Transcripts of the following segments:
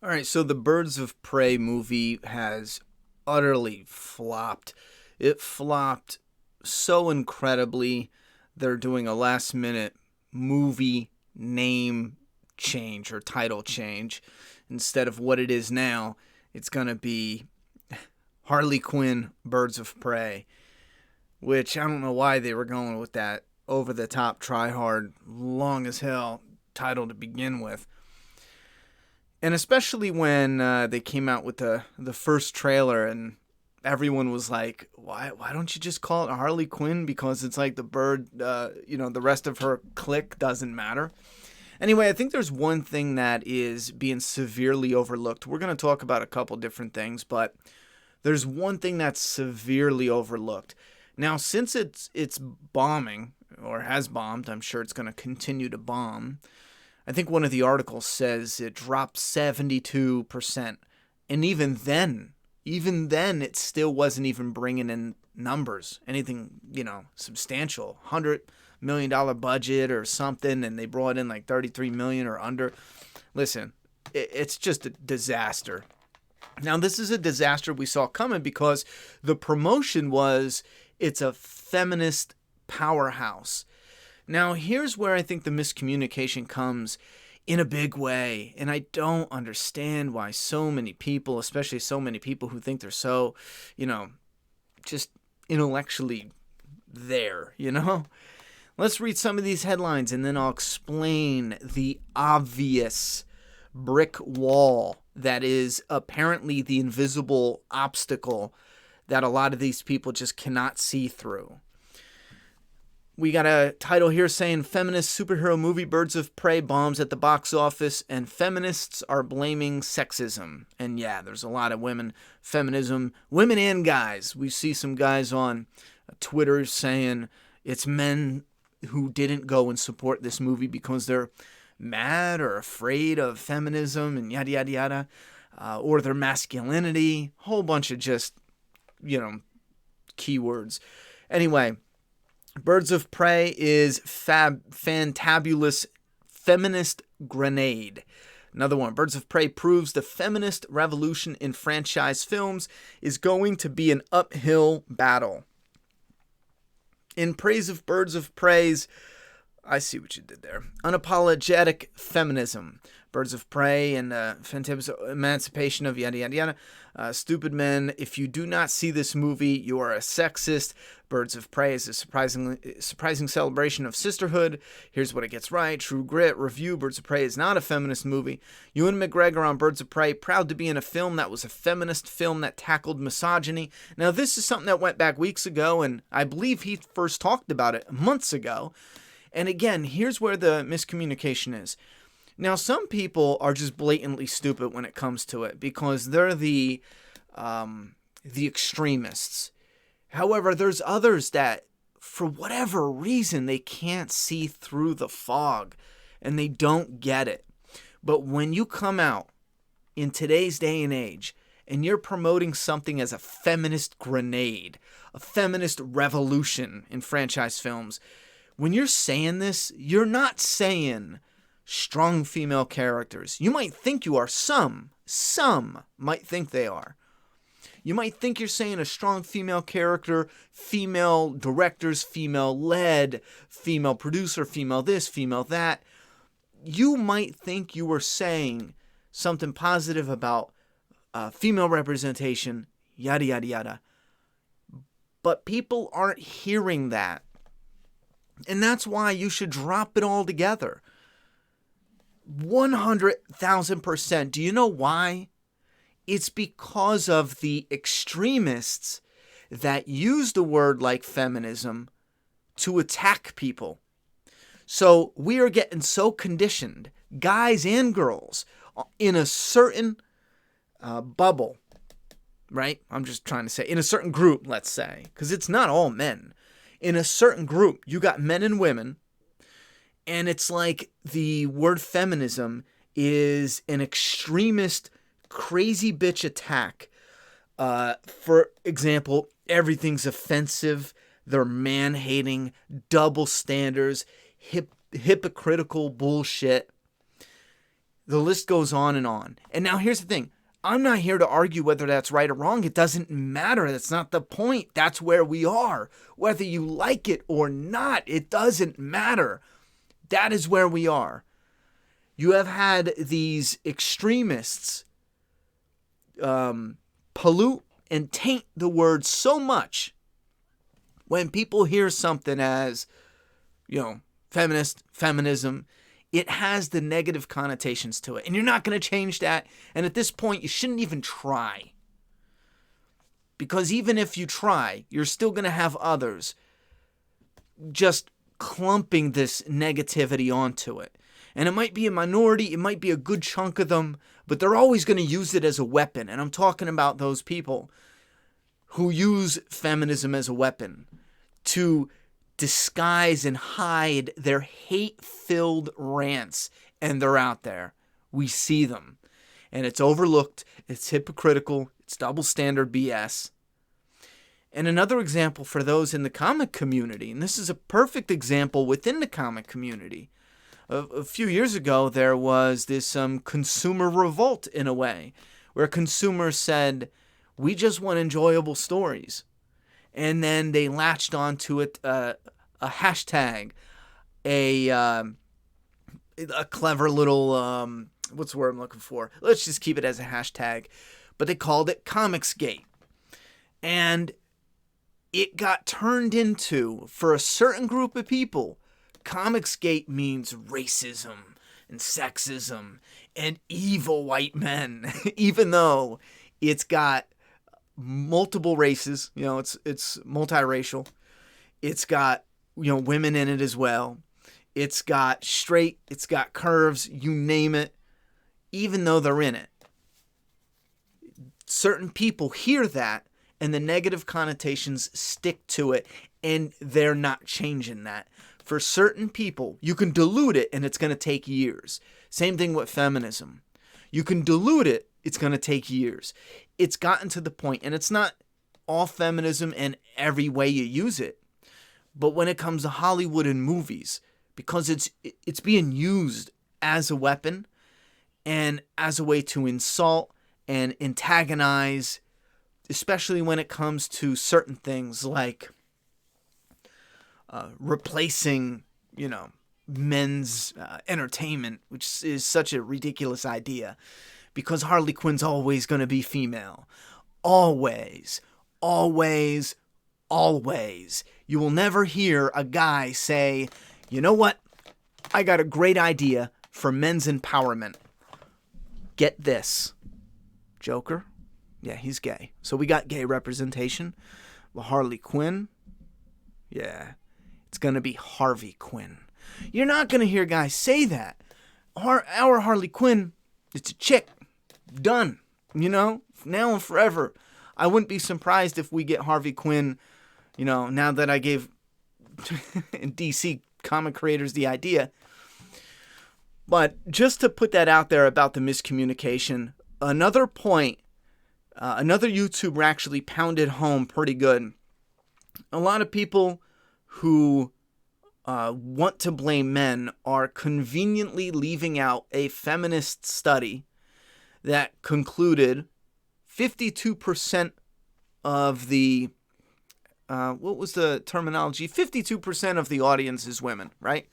All right, so the Birds of Prey movie has utterly flopped. It flopped so incredibly. They're doing a last minute movie name change or title change. Instead of what it is now, it's going to be Harley Quinn Birds of Prey, which I don't know why they were going with that over the top, try hard, long as hell title to begin with. And especially when they came out with the first trailer and everyone was like, why don't you just call it Harley Quinn? Because it's like the bird, the rest of her clique doesn't matter. Anyway, I think there's one thing that is being severely overlooked. We're going to talk about a couple different things, but there's one thing that's severely overlooked. Now, since it's bombing, or has bombed, I'm sure it's going to continue to bomb. I think one of the articles says it dropped 72%. And even then, it still wasn't even bringing in numbers, anything, substantial. $100 million budget or something, and they brought in like 33 million or under. Listen, it's just a disaster. Now, this is a disaster we saw coming because the promotion was it's a feminist powerhouse. Now, here's where I think the miscommunication comes in a big way. And I don't understand why so many people, especially so many people who think they're so, just intellectually there, Let's read some of these headlines and then I'll explain the obvious brick wall that is apparently the invisible obstacle that a lot of these people just cannot see through. We got a title here saying feminist superhero movie Birds of Prey bombs at the box office and feminists are blaming sexism. And yeah, there's a lot of feminism, women and guys. We see some guys on Twitter saying it's men who didn't go and support this movie because they're mad or afraid of feminism and yada, yada, yada, or their masculinity, whole bunch of just, keywords. Anyway, Birds of Prey is fantabulous feminist grenade. Another one, Birds of Prey proves the feminist revolution in franchise films is going to be an uphill battle. In praise of Birds of Prey's, I see what you did there, unapologetic feminism. Birds of Prey and fantabulous emancipation of yada, yada, yada. Stupid men, if you do not see this movie, you are a sexist. Birds of Prey is a surprising celebration of sisterhood. Here's what it gets right. True Grit review. Birds of Prey is not a feminist movie. Ewan McGregor on Birds of Prey, proud to be in a film that was a feminist film that tackled misogyny. Now, this is something that went back weeks ago, and I believe he first talked about it months ago. And again, here's where the miscommunication is. Now, some people are just blatantly stupid when it comes to it because they're the extremists. However, there's others that, for whatever reason, they can't see through the fog and they don't get it. But when you come out in today's day and age and you're promoting something as a feminist grenade, a feminist revolution in franchise films, when you're saying this, you're not saying strong female characters. You might think you are. Some might think they are. You might think you're saying a strong female character, female directors, female led, female producer, female this, female that. You might think you were saying something positive about female representation, yada, yada, yada. But people aren't hearing that. And that's why you should drop it all together. 100,000%. Do you know why? It's because of the extremists that use the word like feminism to attack people. So we are getting so conditioned, guys and girls, in a certain bubble, right? I'm just trying to say, in a certain group, let's say, because it's not all men. In a certain group, you got men and women, and it's like the word feminism is an extremist, crazy bitch attack. For example, everything's offensive. They're man-hating, double standards, hypocritical bullshit. The list goes on and on. And now here's the thing. I'm not here to argue whether that's right or wrong. It doesn't matter. That's not the point. That's where we are. Whether you like it or not, it doesn't matter. That is where we are. You have had these extremists pollute and taint the word so much. When people hear something as, feminist, feminism, it has the negative connotations to it. And you're not going to change that. And at this point, you shouldn't even try. Because even if you try, you're still going to have others just clumping this negativity onto it. And it might be a minority, it might be a good chunk of them, but they're always going to use it as a weapon. And I'm talking about those people who use feminism as a weapon to disguise and hide their hate-filled rants. And they're out there. We see them. And it's overlooked, it's hypocritical, it's double standard BS. And another example for those in the comic community, and this is a perfect example within the comic community. A few years ago, there was this consumer revolt in a way, where consumers said, we just want enjoyable stories. And then they latched onto it a hashtag, a clever little, what's the word I'm looking for? Let's just keep it as a hashtag. But they called it Comicsgate. And it got turned into, for a certain group of people, Comicsgate means racism and sexism and evil white men, even though it's got multiple races, it's multiracial. It's got, women in it as well. It's got straight, it's got curves, you name it, even though they're in it. Certain people hear that and the negative connotations stick to it, and they're not changing that. For certain people, you can dilute it and it's going to take years. Same thing with feminism. You can dilute it, it's going to take years. It's gotten to the point, and it's not all feminism and every way you use it, but when it comes to Hollywood and movies, because it's being used as a weapon and as a way to insult and antagonize, especially when it comes to certain things like replacing, men's entertainment, which is such a ridiculous idea, because Harley Quinn's always going to be female. Always, always, always. You will never hear a guy say, you know what? I got a great idea for men's empowerment. Get this. Joker? Yeah, he's gay. So we got gay representation. Well, Harley Quinn? Yeah. It's going to be Harvey Quinn. You're not going to hear guys say that. Our Harley Quinn, it's a chick. Done. Now and forever. I wouldn't be surprised if we get Harvey Quinn, now that I gave DC comic creators the idea. But just to put that out there about the miscommunication, another point, another YouTuber actually pounded home pretty good. A lot of people who want to blame men are conveniently leaving out a feminist study that concluded 52% of the, what was the terminology? 52% of the audience is women, right?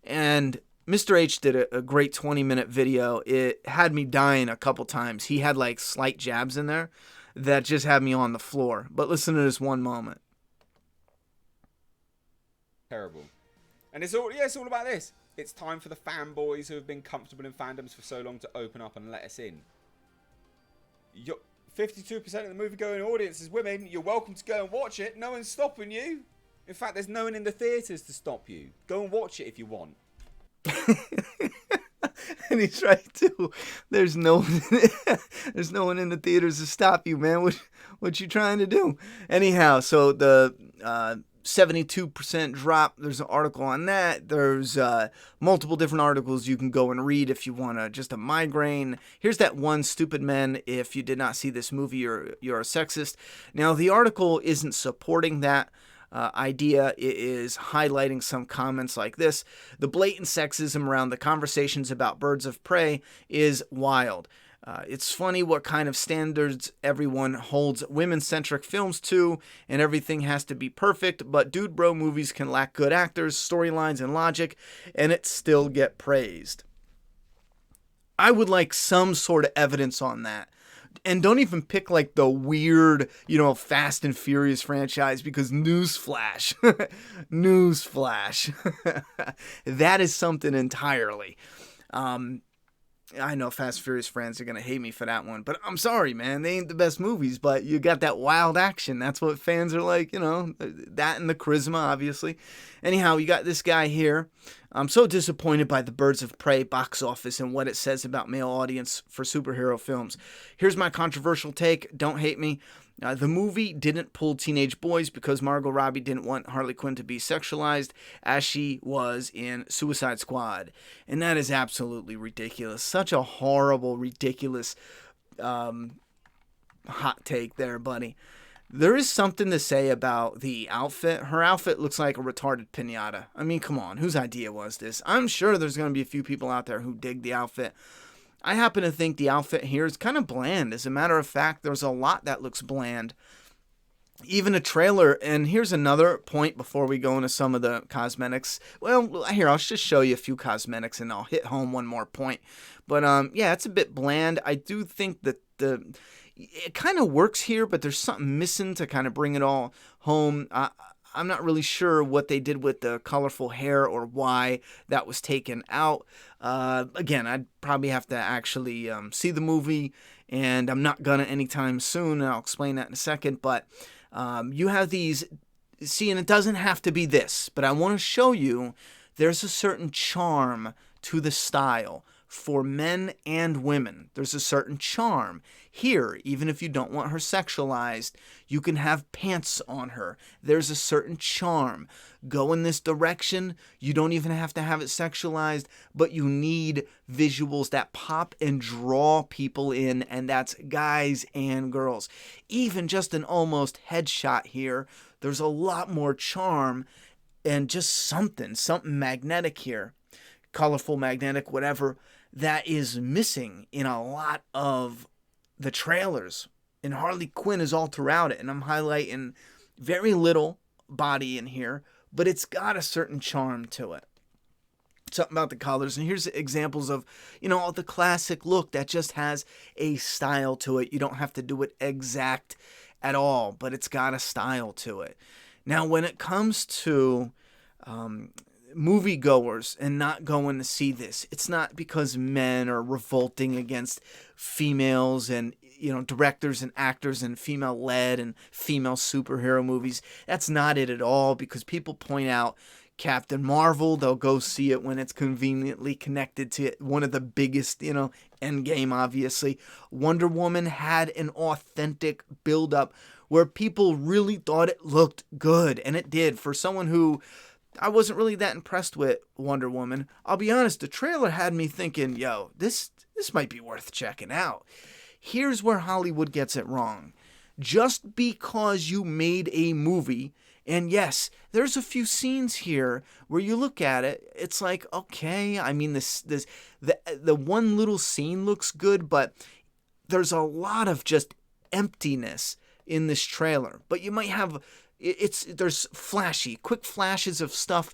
And Mr. H did a great 20-minute video. It had me dying a couple times. He had like slight jabs in there that just had me on the floor. But listen to this one moment. Terrible. And it's all about this. It's time for the fanboys who have been comfortable in fandoms for so long to open up and let us in. 52% of the movie-going audience is women. You're welcome to go and watch it. No one's stopping you. In fact, there's no one in the theatres to stop you. Go and watch it if you want. And he's right too. There's no one in the theaters to stop you, man. What you trying to do? Anyhow, so the 72% drop. There's an article on that. There's multiple different articles you can go and read if you want just a migraine. Here's that one, stupid men. If you did not see this movie, you're a sexist. Now the article isn't supporting that. idea. It is highlighting some comments like this. The blatant sexism around the conversations about Birds of Prey is wild. It's funny what kind of standards everyone holds women-centric films to, and everything has to be perfect, but dude bro movies can lack good actors, storylines, and logic, and it still get praised. I would like some sort of evidence on that. And don't even pick like the weird, Fast and Furious franchise, because newsflash, newsflash, that is something entirely. I know Fast and Furious fans are going to hate me for that one, but I'm sorry, man. They ain't the best movies, but you got that wild action. That's what fans are like, that and the charisma, obviously. Anyhow, you got this guy here. I'm so disappointed by the Birds of Prey box office and what it says about male audience for superhero films. Here's my controversial take. Don't hate me. The movie didn't pull teenage boys because Margot Robbie didn't want Harley Quinn to be sexualized as she was in Suicide Squad. And that is absolutely ridiculous. Such a horrible, ridiculous hot take there, buddy. There is something to say about the outfit. Her outfit looks like a retarded piñata. I mean, come on. Whose idea was this? I'm sure there's going to be a few people out there who dig the outfit. I happen to think the outfit here is kind of bland. As a matter of fact, there's a lot that looks bland. Even a trailer, and here's another point before we go into some of the cosmetics. Well, here, I'll just show you a few cosmetics and I'll hit home one more point. But yeah, it's a bit bland. I do think that it kind of works here, but there's something missing to kind of bring it all home. I'm not really sure what they did with the colorful hair or why that was taken out. Again, I'd probably have to actually see the movie, and I'm not gonna anytime soon, and I'll explain that in a second. But you have these, see, and it doesn't have to be this, but I want to show you there's a certain charm to the style. For men and women, there's a certain charm. Here, even if you don't want her sexualized, you can have pants on her. There's a certain charm. Go in this direction, you don't even have to have it sexualized, but you need visuals that pop and draw people in, and that's guys and girls. Even just an almost headshot here, there's a lot more charm and just something magnetic here. Colorful, magnetic, whatever. That is missing in a lot of the trailers. And Harley Quinn is all throughout it. And I'm highlighting very little body in here, but it's got a certain charm to it. Something about the colors. And here's examples of, the classic look that just has a style to it. You don't have to do it exact at all, but it's got a style to it. Now, when it comes to moviegoers and not going to see this, it's not because men are revolting against females and directors and actors and female led and female superhero movies. That's not it at all, because people point out Captain Marvel, they'll go see it when it's conveniently connected to one of the biggest, Endgame, obviously. Wonder Woman had an authentic build-up where people really thought it looked good, and it did. For someone who I wasn't really that impressed with Wonder Woman, I'll be honest, the trailer had me thinking, this might be worth checking out. Here's where Hollywood gets it wrong. Just because you made a movie, and yes, there's a few scenes here where you look at it, it's like, okay, I mean, the one little scene looks good, but there's a lot of just emptiness in this trailer. But you might have there's flashy, quick flashes of stuff,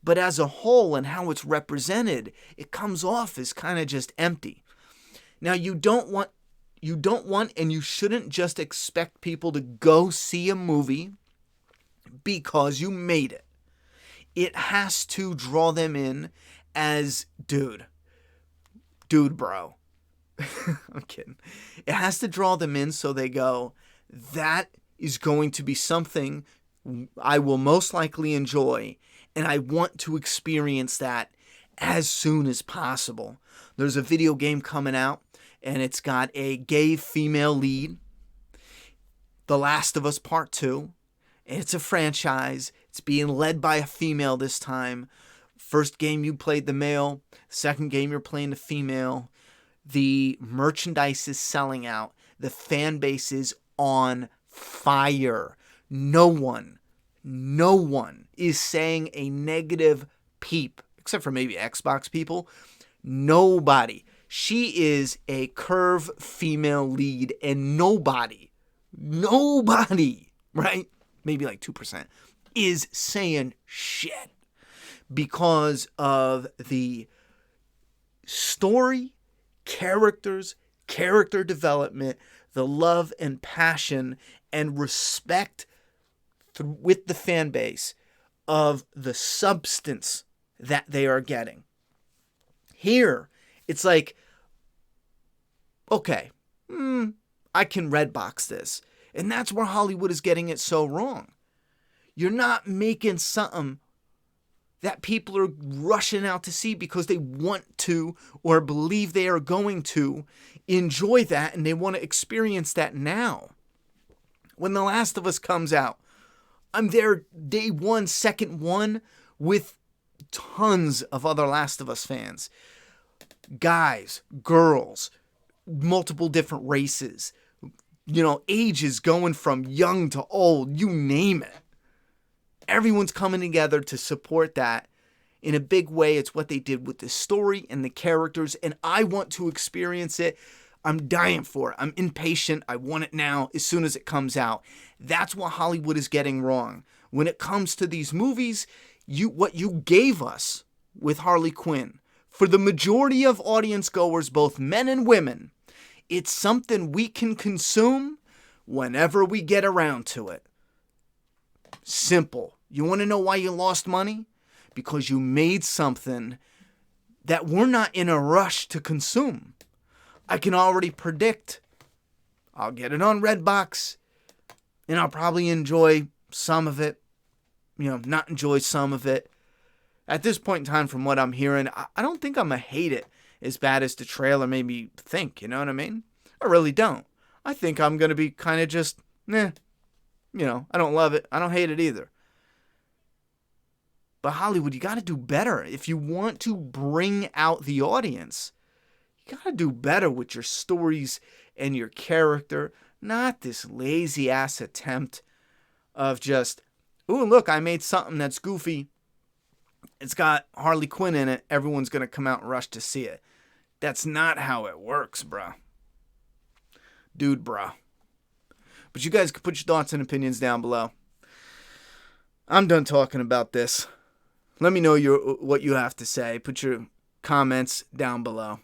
but as a whole and how it's represented, it comes off as kind of just empty. Now, you don't want and you shouldn't just expect people to go see a movie because you made it. It has to draw them in as dude bro. I'm kidding. It has to draw them in so they go, that is going to be something I will most likely enjoy, and I want to experience that as soon as possible. There's a video game coming out, and it's got a gay female lead, The Last of Us Part 2. It's a franchise. It's being led by a female this time. First game you played the male, second game you're playing the female. The merchandise is selling out. The fan base is on fire. No one No one is saying a negative peep, except for maybe Xbox people. Nobody. She is a curve female lead, and nobody, right? Maybe like 2% is saying shit because of the story, characters, character development, the love and passion and respect with the fan base of the substance that they are getting. Here, it's like, okay, I can redbox this. And that's where Hollywood is getting it so wrong. You're not making something that people are rushing out to see because they want to or believe they are going to enjoy that and they want to experience that now. When The Last of Us comes out, I'm there day one, second one with tons of other Last of Us fans. Guys, girls, multiple different races, ages going from young to old, you name it. Everyone's coming together to support that in a big way. It's what they did with the story and the characters, and I want to experience it. I'm dying for it. I'm impatient. I want it now as soon as it comes out. That's what Hollywood is getting wrong. When it comes to these movies, what you gave us with Harley Quinn, for the majority of audience goers, both men and women, it's something we can consume whenever we get around to it. Simple. You want to know why you lost money? Because you made something that we're not in a rush to consume. I can already predict I'll get it on Redbox and I'll probably enjoy some of it, not enjoy some of it. At this point in time, from what I'm hearing, I don't think I'm going to hate it as bad as the trailer made me think, you know what I mean? I really don't. I think I'm going to be kind of just, I don't love it. I don't hate it either. But Hollywood, you got to do better. If you want to bring out the audience, you got to do better with your stories and your character. Not this lazy-ass attempt of just, ooh, look, I made something that's goofy. It's got Harley Quinn in it. Everyone's going to come out and rush to see it. That's not how it works, bruh. Dude, bruh. But you guys can put your thoughts and opinions down below. I'm done talking about this. Let me know what you have to say. Put your comments down below.